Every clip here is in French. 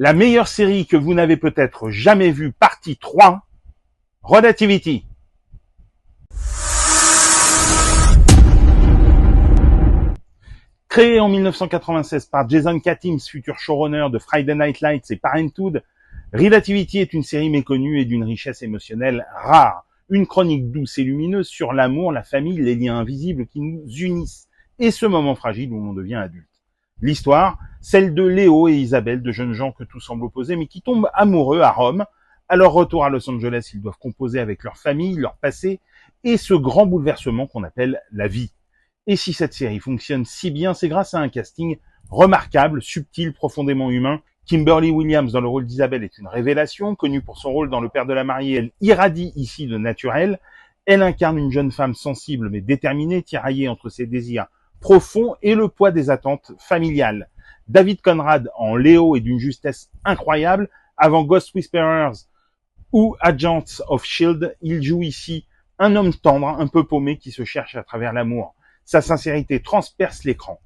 La meilleure série que vous n'avez peut-être jamais vue, partie 3, Relativity. Créée en 1996 par Jason Katims, futur showrunner de Friday Night Lights et Parenthood, Relativity est une série méconnue et d'une richesse émotionnelle rare. Une chronique douce et lumineuse sur l'amour, la famille, les liens invisibles qui nous unissent et ce moment fragile où l'on devient adulte. L'histoire, celle de Léo et Isabelle, de jeunes gens que tout semble opposer, mais qui tombent amoureux à Rome. À leur retour à Los Angeles, ils doivent composer avec leur famille, leur passé et ce grand bouleversement qu'on appelle la vie. Et si cette série fonctionne si bien, c'est grâce à un casting remarquable, subtil, profondément humain. Kimberly Williams dans le rôle d'Isabelle est une révélation, connue pour son rôle dans Le Père de la mariée, elle irradie ici de naturel. Elle incarne une jeune femme sensible mais déterminée, tiraillée entre ses désirs profonds et le poids des attentes familiales. David Conrad en Léo est d'une justesse incroyable. Avant Ghost Whisperers ou Agents of S.H.I.E.L.D., il joue ici un homme tendre, un peu paumé, qui se cherche à travers l'amour. Sa sincérité transperce l'écran.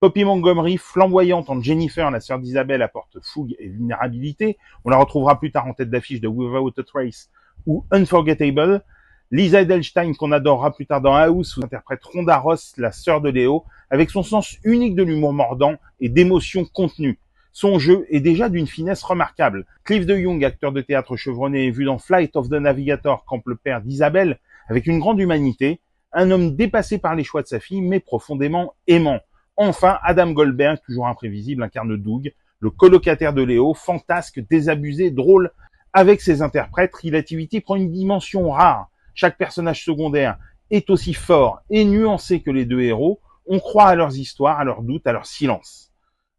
Poppy Montgomery, flamboyante en Jennifer, la sœur d'Isabelle, apporte fougue et vulnérabilité. On la retrouvera plus tard en tête d'affiche de Without a Trace ou Unforgettable. Lisa Edelstein, qu'on adorera plus tard dans House, où interprète Rhonda Ross, la sœur de Léo, avec son sens unique de l'humour mordant et d'émotions contenues. Son jeu est déjà d'une finesse remarquable. Cliff DeYoung, acteur de théâtre chevronné et vu dans Flight of the Navigator, campe le père d'Isabelle, avec une grande humanité. Un homme dépassé par les choix de sa fille, mais profondément aimant. Enfin, Adam Goldberg, toujours imprévisible, incarne Doug, le colocataire de Léo, fantasque, désabusé, drôle. Avec ses interprètes, Relativity prend une dimension rare. Chaque personnage secondaire est aussi fort et nuancé que les deux héros. On croit à leurs histoires, à leurs doutes, à leur silence.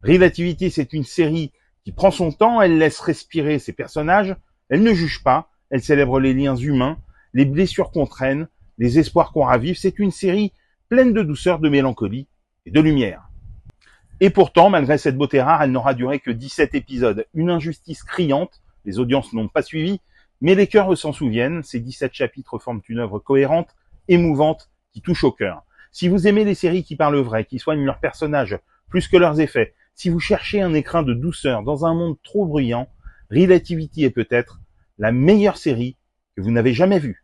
Relativity, c'est une série qui prend son temps, elle laisse respirer ses personnages, elle ne juge pas, elle célèbre les liens humains, les blessures qu'on traîne, les espoirs qu'on ravive. C'est une série pleine de douceur, de mélancolie et de lumière. Et pourtant, malgré cette beauté rare, elle n'aura duré que 17 épisodes. Une injustice criante, les audiences n'ont pas suivi, mais les cœurs s'en souviennent. Ces 17 chapitres forment une œuvre cohérente, émouvante, qui touche au cœur. Si vous aimez les séries qui parlent vrai, qui soignent leurs personnages plus que leurs effets, si vous cherchez un écrin de douceur dans un monde trop bruyant, Relativity est peut-être la meilleure série que vous n'avez jamais vue.